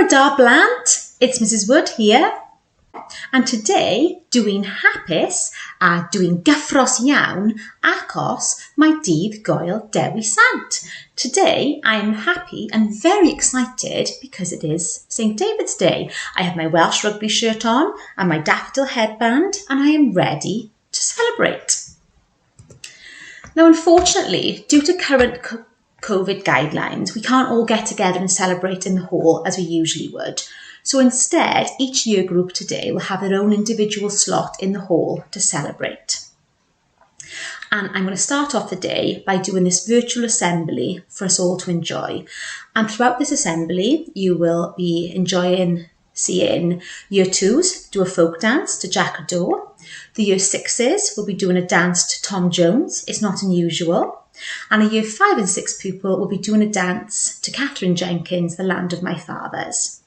Bore da blant, it's Mrs Wood here. And today, dwi'n hapus a dwi'n gyffros iawn achos mae dydd Goel Dewi Sant. Today, I am happy and very excited because it is St David's Day. I have my Welsh rugby shirt on and my daffodil headband and I am ready to celebrate. Now, unfortunately, due to current COVID guidelines, we can't all get together and celebrate in the hall as we usually would. So instead, each year group today will have their own individual slot in the hall to celebrate. And I'm going to start off the day by doing this virtual assembly for us all to enjoy. And throughout this assembly, you will be seeing Year 2s do a folk dance to Jack Adair. The Year 6s will be doing a dance to Tom Jones, It's Not Unusual. And a Year 5 and 6 pupil will be doing a dance to Catherine Jenkins, The Land of My Fathers.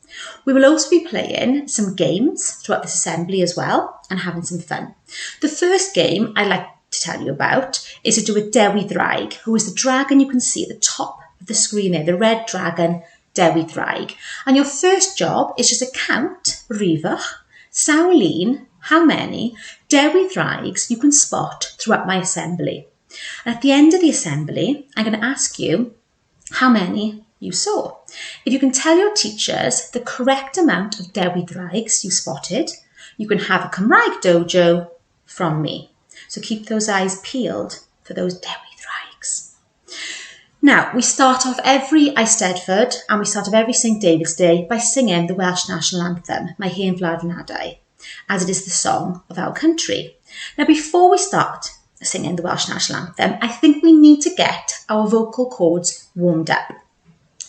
We will also be playing some games throughout this assembly as well and having some fun. The first game I'd like to tell you about is to do with Dewi Ddraig, who is the dragon you can see at the top of the screen there, the red dragon, Dewi Ddraig. And your first job is just to count, rifach, sawl how many Dewi Ddraigs you can spot throughout my assembly. And at the end of the assembly, I'm going to ask you how many you saw. If you can tell your teachers the correct amount of Dewi Ddraigs you spotted, you can have a Cymraeg dojo from me. So keep those eyes peeled for those Dewi Ddraigs. Now, we start off every Eisteddfod and we start off every St David's Day by singing the Welsh National Anthem, My Hen Vlad fy Nhadau, as it is the song of our country. Now, before we start singing the Welsh National Anthem, I think we need to get our vocal cords warmed up.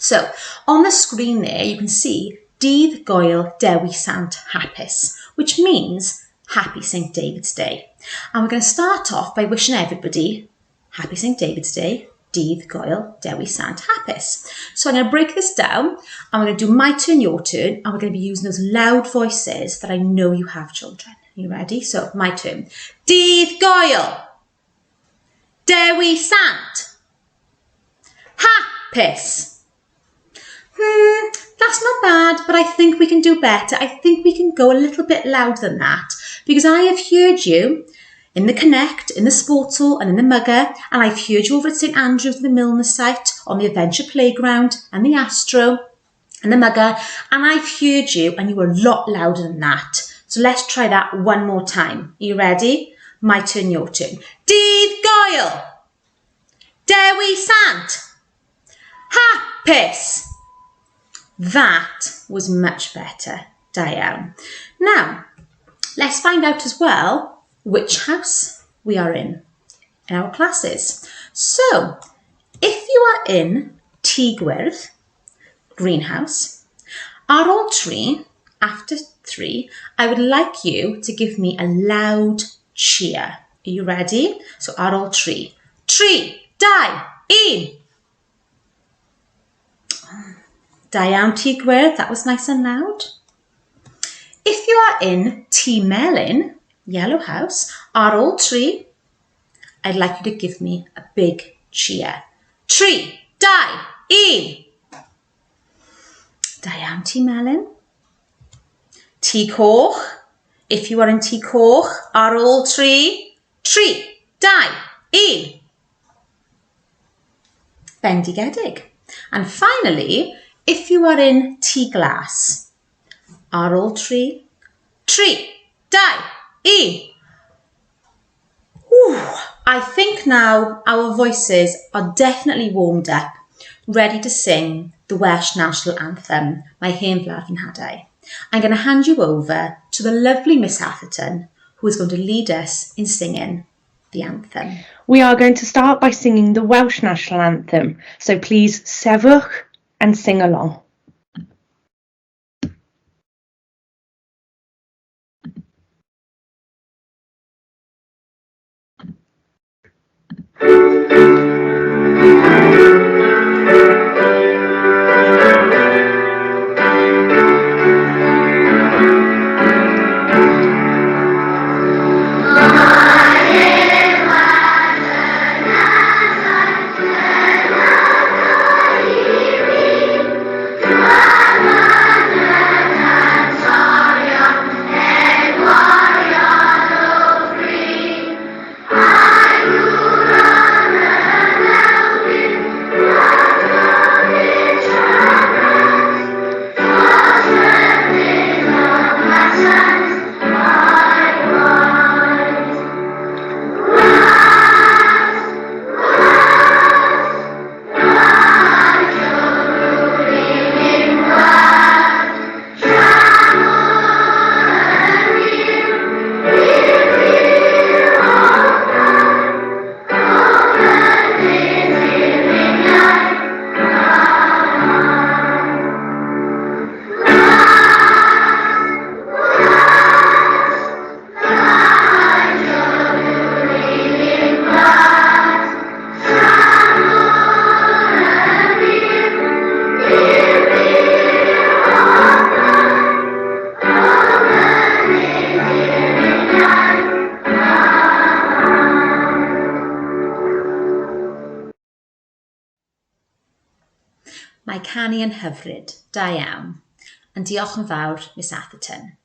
So, on the screen there, you can see Dydd Goel Dewi Sant hapus, which means Happy St David's Day. And we're going to start off by wishing everybody Happy St David's Day, Dydd Goel Dewi Sant hapus. So I'm going to break this down and we're going to do my turn, your turn, and we're going to be using those loud voices that I know you have, children. Are you ready? So, my turn. Dydd Goel Dewi Sant hapus. That's not bad, but I think we can do better. I think we can go a little bit louder than that because I have heard you in the Connect, in the Sports Hall and in the Mugger, and I've heard you over at St Andrews, the Milner site, on the Adventure Playground and the Astro and the Mugger, and I've heard you and you were a lot louder than that. So let's try that one more time. Are you ready? My turn, your turn. Dydd Goel Dewi Sant hapus. That was much better, Diane. Now, let's find out as well which house we are in our classes. So, if you are in Tigwyrdd, greenhouse, ar ôl tri, after 3, I would like you to give me a loud cheer. Are you ready? So, ar ôl tri. 3, 2, 1. Diane Tigwyrdd, that was nice and loud. If you are in Tŷ Melyn, yellow house, ar ôl tri, I'd like you to give me a big cheer. 3, 2, 1. Diane Tŷ Melyn. Tŷ Coch, if you are in Tŷ Coch, ar ôl tri, 3, 2, 1. Bendigedig. And finally, if you are in Tŷ Glas, ar ôl tri, 3, 2, 1. I think now our voices are definitely warmed up, ready to sing the Welsh National Anthem, My Hen Vlad fy Nhadau. I'm going to hand you over to the lovely Miss Atherton, who is going to lead us in singing the anthem. We are going to start by singing the Welsh National Anthem, so please sefwch and sing along. Mama canu yn hyfryd, da iawn. And diolch yn fawr, Miss Atherton.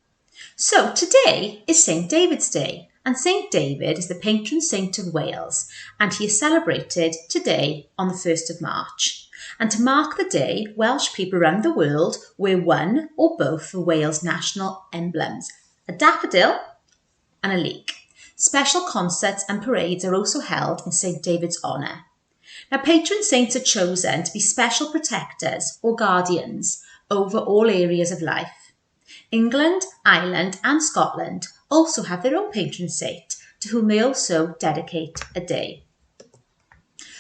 So today is St. David's Day, and St. David is the patron saint of Wales, and he is celebrated today on the 1st of March. And to mark the day, Welsh people around the world wear one or both of Wales' national emblems, a daffodil and a leek. Special concerts and parades are also held in St. David's honour. Now, patron saints are chosen to be special protectors or guardians over all areas of life. England, Ireland and Scotland also have their own patron saint, to whom they also dedicate a day.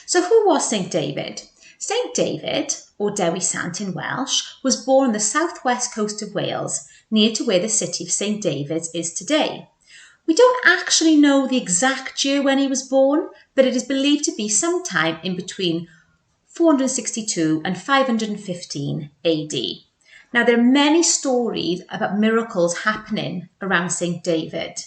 So who was St. David? St. David, or Dewi Sant in Welsh, was born on the southwest coast of Wales, near to where the city of St. David's is today. We don't actually know the exact year when he was born, but it is believed to be sometime in between 462 and 515 AD. Now, there are many stories about miracles happening around St. David.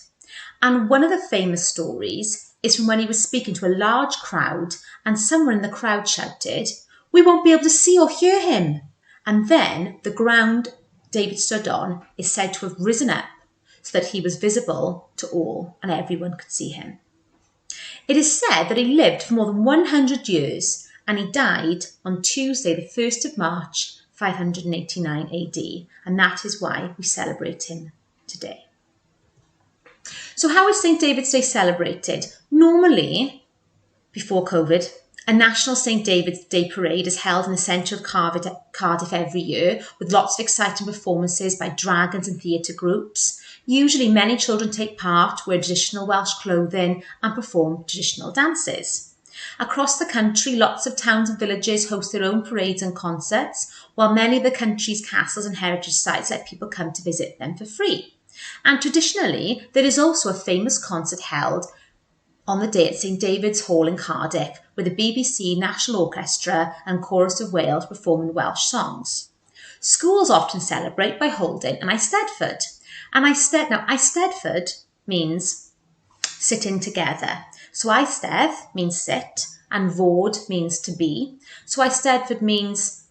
And one of the famous stories is from when he was speaking to a large crowd and someone in the crowd shouted, "We won't be able to see or hear him." And then the ground David stood on is said to have risen up so that he was visible to all and everyone could see him. It is said that he lived for more than 100 years and he died on Tuesday, the 1st of March, 589 AD, and that is why we celebrate him today. So how is St. David's Day celebrated? Normally, before COVID, a national St. David's Day parade is held in the centre of Cardiff every year, with lots of exciting performances by dragons and theatre groups. Usually many children take part, wear traditional Welsh clothing and perform traditional dances. Across the country, lots of towns and villages host their own parades and concerts, while many of the country's castles and heritage sites let people come to visit them for free. And traditionally, there is also a famous concert held on the day at St. David's Hall in Cardiff, with the BBC National Orchestra and Chorus of Wales performing Welsh songs. Schools often celebrate by holding an Eisteddfod. And Eisteddfod means sitting together. So Eisteddfod means sit and fod means to be. So Eisteddfod means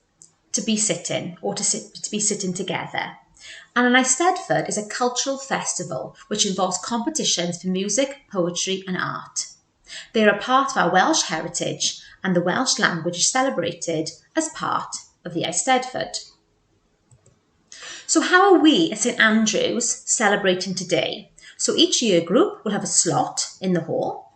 to be sitting or to be sitting together. And an Eisteddfod is a cultural festival which involves competitions for music, poetry and art. They are a part of our Welsh heritage and the Welsh language is celebrated as part of the Eisteddfod. So how are we at St. Andrew's celebrating today? So each year group will have a slot in the hall.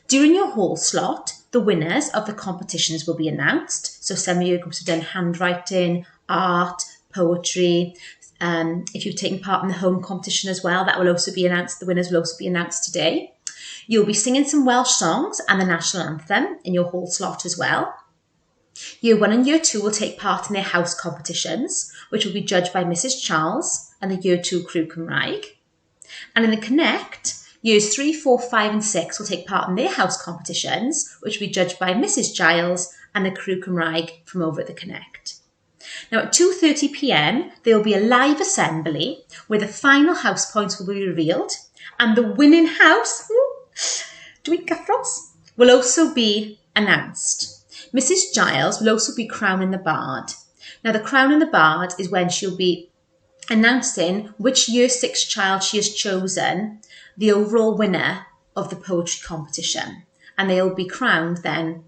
During your hall slot, the winners of the competitions will be announced. So some of your groups have done handwriting, art, poetry. If you've taken part in the home competition as well, that will also be announced. The winners will also be announced today. You'll be singing some Welsh songs and the national anthem in your hall slot as well. Year 1 and Year 2 will take part in their house competitions, which will be judged by Mrs. Charles and the Year 2 crew Cymraeg. And in the Connect, Years 3, 4, 5 and 6 will take part in their house competitions, which will be judged by Mrs. Giles and the crew Cymraeg from over at the Connect. Now at 2:30 p.m, there will be a live assembly where the final house points will be revealed and the winning house, doing gyffros, will also be announced. Mrs. Giles will also be crowning the bard. Now the crowning the bard is when she'll be announcing which Year 6 child she has chosen the overall winner of the poetry competition. And they'll be crowned then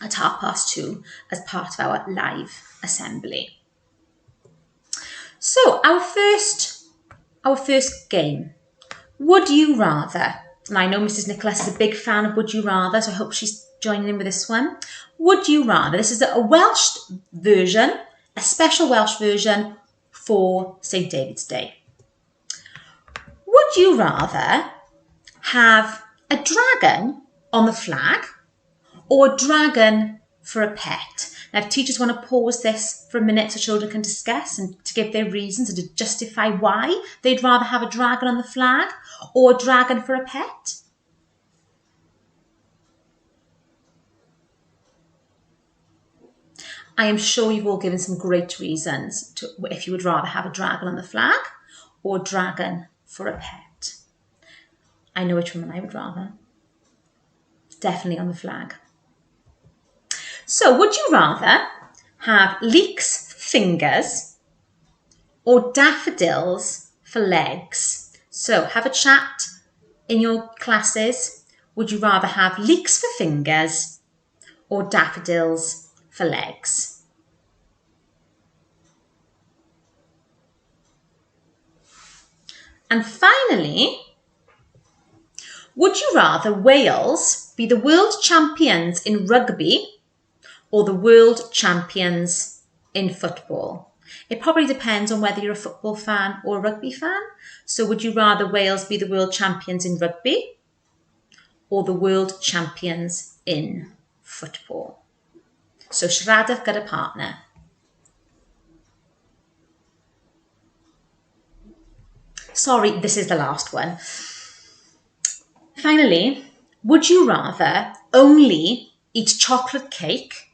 at 2:30 as part of our live assembly. So our first game, Would You Rather? And I know Mrs. Nicholas is a big fan of Would You Rather, so I hope she's joining in with this one. Would you rather? This is a Welsh version, a special Welsh version for St. David's Day. Would you rather have a dragon on the flag or a dragon for a pet? Now, if teachers want to pause this for a minute so children can discuss and to give their reasons and to justify why they'd rather have a dragon on the flag or a dragon for a pet. I am sure you've all given some great reasons to if you would rather have a dragon on the flag or a dragon for a pet. I know which one I would rather. Definitely on the flag. So would you rather have leeks for fingers or daffodils for legs? So have a chat in your classes. Would you rather have leeks for fingers or daffodils for legs? And finally, would you rather Wales be the world champions in rugby or the world champions in football? It probably depends on whether you're a football fan or a rugby fan. So would you rather Wales be the world champions in rugby or the world champions in football? So siaradwch gyda partner. Sorry, this is the last one. Finally, would you rather only eat chocolate cake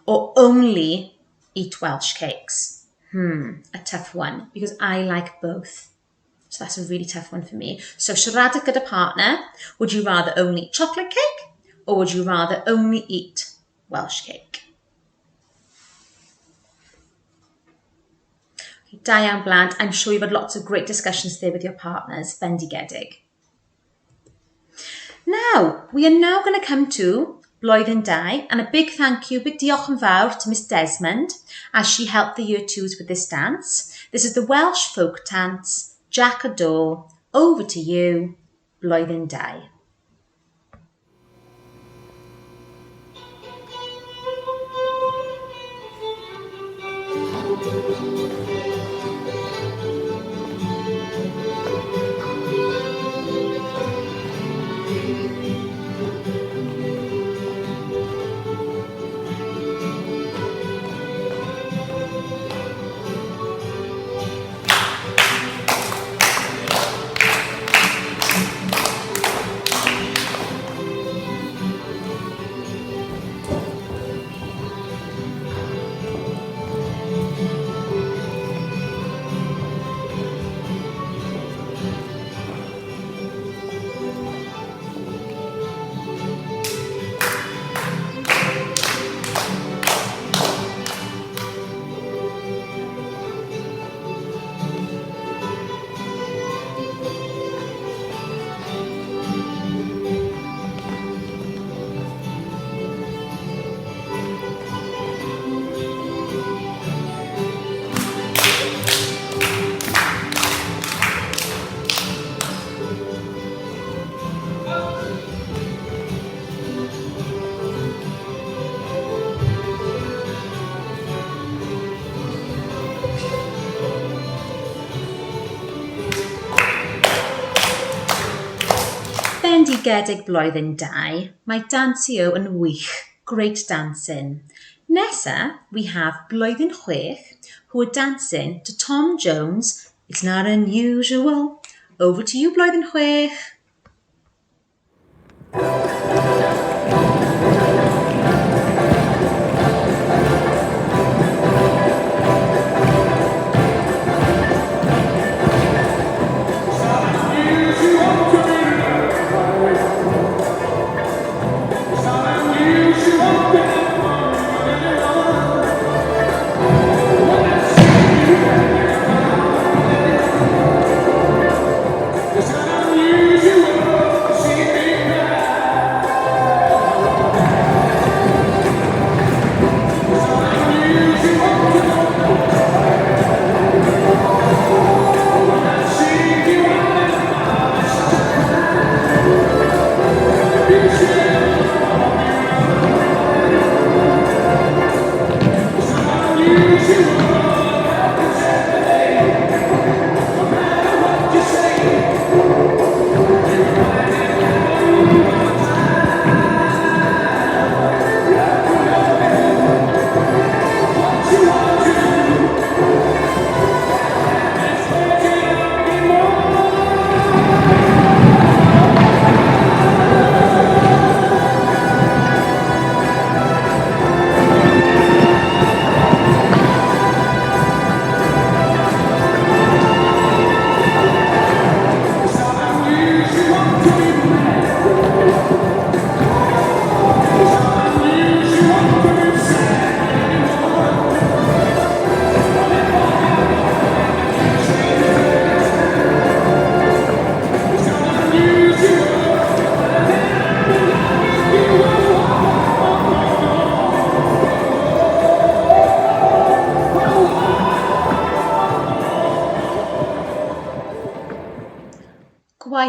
or only eat Welsh cakes? A tough one because I like both. So that's a really tough one for me. So siaradwch gyda partner, would you rather only eat chocolate cake or would you rather only eat Welsh cake? Okay, da iawn blant. I'm sure you've had lots of great discussions there with your partners. Bendigedig. Now, we are now going to come to Blwyddyn 2, and a big thank you, big diolch yn fawr to Miss Desmond as she helped the Year 2s with this dance. This is the Welsh folk dance, Jack a Do. Over to you, Blwyddyn 2. Bendigedig Blwyddyn 2, mae dansio yn wych, great dancing. Nessa, we have Blwyddyn 6, who are dancing to Tom Jones' It's Not Unusual. Over to you, Blwyddyn 6.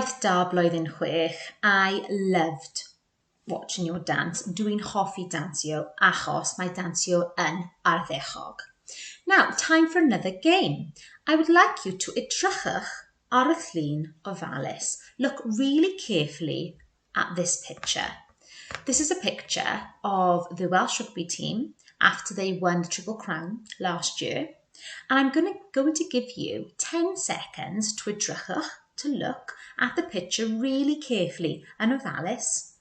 Gwaith da blwyddyn chwech. I loved watching your dance. Dwi'n hoffi dansio achos mae dansio yn ardderchog. Now, time for another game. I would like you to edrychwch ar y llun ofalus. Look really carefully at this picture. This is a picture of the Welsh rugby team after they won the Triple Crown last year. And I'm going to give you 10 seconds to edrychwch, to look at the picture really carefully yn ofalus.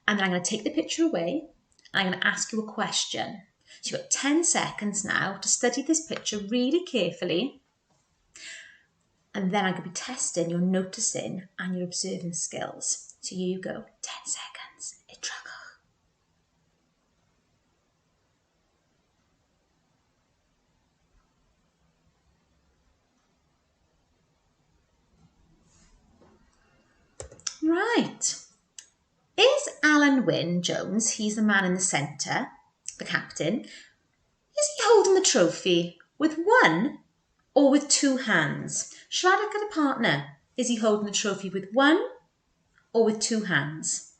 And then I'm going to take the picture away and I'm going to ask you a question. So you've got 10 seconds now to study this picture really carefully. And then I'm going to be testing your noticing and your observing skills. So here you go, 10 seconds. Edrychwch. Right. Is Alan Wynne Jones, he's the man in the centre, the captain, is he holding the trophy with one or with two hands? Siarad gyda partner. Is he holding the trophy with one or with two hands?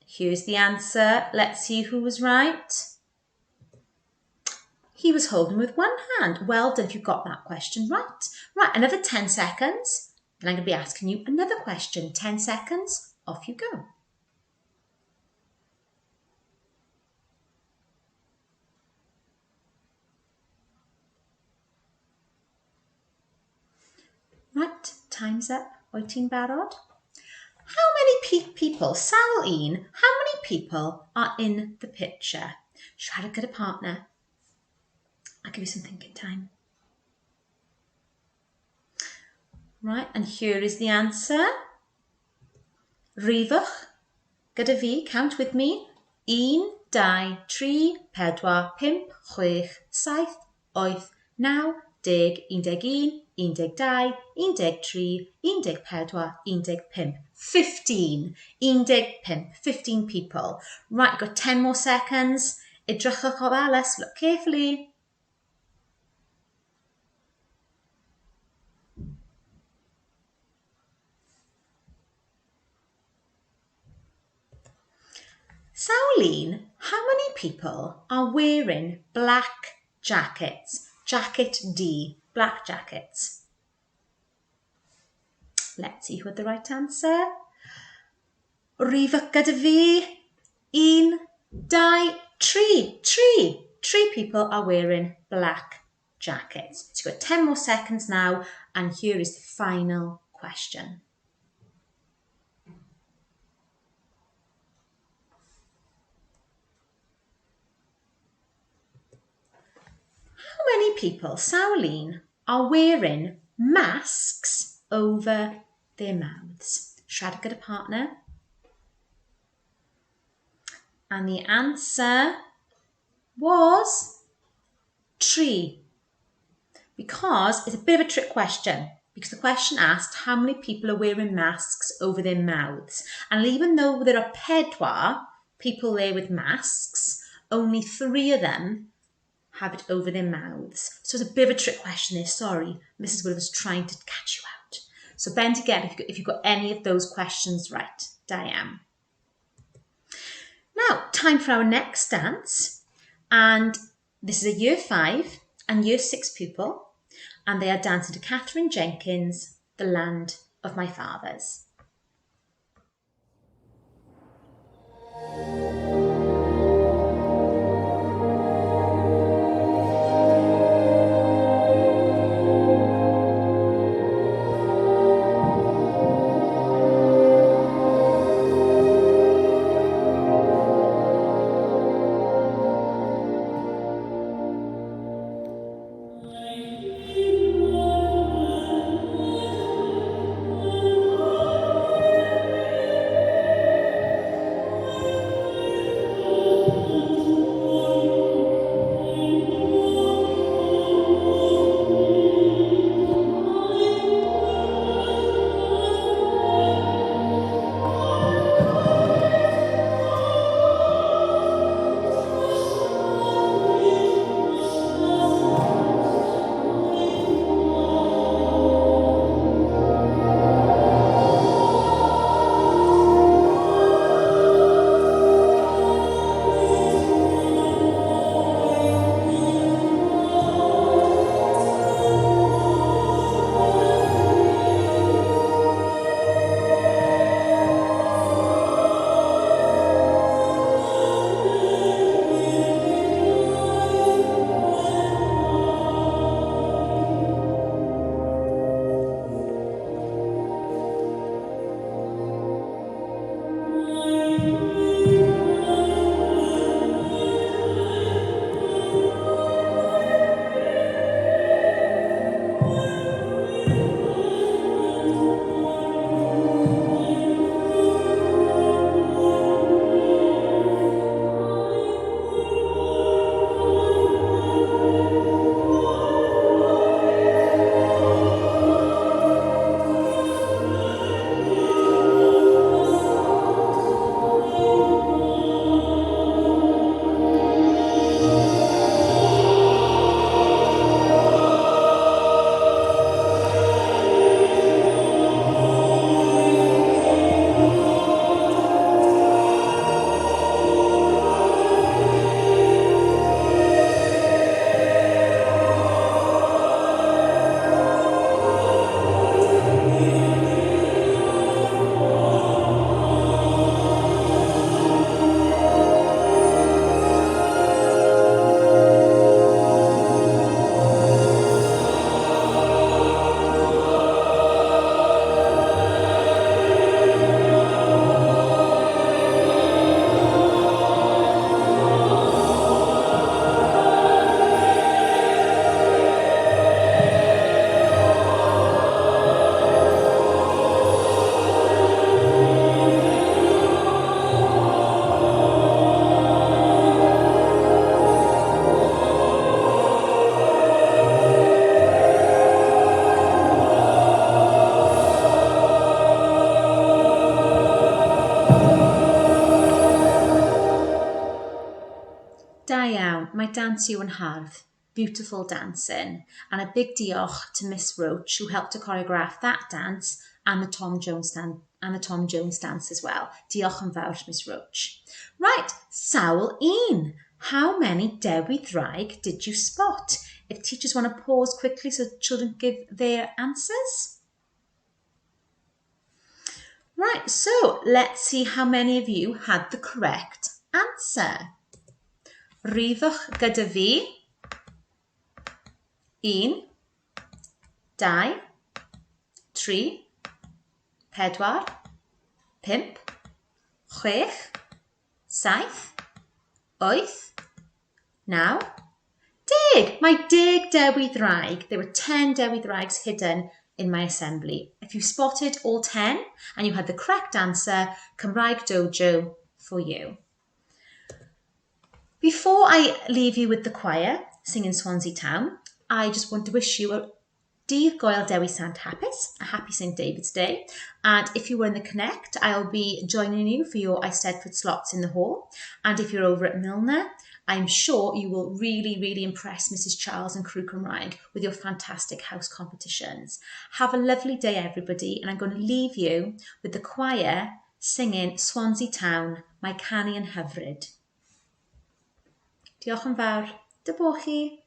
Here's the answer. Let's see who was right. He was holding with one hand. Well done if you got that question right. Right, another 10 seconds. Then I'm going to be asking you another question. 10 seconds, off you go. Right, time's up. Wyt ti'n barod? How many people, sawl un, how many people are in the picture? Siarad gyda partner. I'll give you some thinking time. Right, and here is the answer. Rifwch gyda fi, count with me. 1, 2, 3, 4, 5, 6, 7, 8, 9, 10, 11, 12, 13, 14, 15. 15. 15 people. Right, you've got 10 more seconds. Edrychwch ofalus, look carefully. Sauline, how many people are wearing black jackets? Jacket D, black jackets. Let's see who had the right answer. Rifwch gyda fi. 1, 2, 3. 3 people are wearing black jackets. So you've got 10 more seconds now, and here is the final question. How many people, Sauline, are wearing masks over their mouths? Siarad gyda partner. And the answer was 3. Because it's a bit of a trick question. Because the question asked how many people are wearing masks over their mouths. And even though there are 4 people there with masks, only 3 of them have it over their mouths. So it's a bit of a trick question there. Sorry, Mrs. Wood was trying to catch you out. So bend again if you've got any of those questions right. Diane. Now, time for our next dance. And this is a Year 5 and Year 6 pupil. And they are dancing to Catherine Jenkins, The Land of My Fathers. dance you yn hardd. Beautiful dancing. And a big diolch to Miss Roach who helped to choreograph that dance and the Tom Jones dance as well. Diolch yn fawr, Miss Roach. Right, sawl un. How many Dewi Ddraig did you spot? If teachers want to pause quickly so children give their answers. Right, so let's see how many of you had the correct answer. Rifwch gyda fi. 1, 2, 3, 4, 5, 6, 7, 8, 9, 10. My 10 Dewi Ddraig. There were 10 Dewi Ddraigs hidden in my assembly. If you spotted all 10 and you had the correct answer, Cymraeg Dojo for you. Before I leave you with the choir singing Swansea Town, I just want to wish you a Dydd Goel Dewi Sant hapus, a happy St David's Day. And if you were in the Connect, I'll be joining you for your Eisteddfod slots in the hall. And if you're over at Milner, I'm sure you will really, really impress Mrs. Charles and Crew Cymraeg with your fantastic house competitions. Have a lovely day, everybody. And I'm going to leave you with the choir singing Swansea Town, My Canu yn Hyfryd. Diolch yn fawr. Dy bo chi.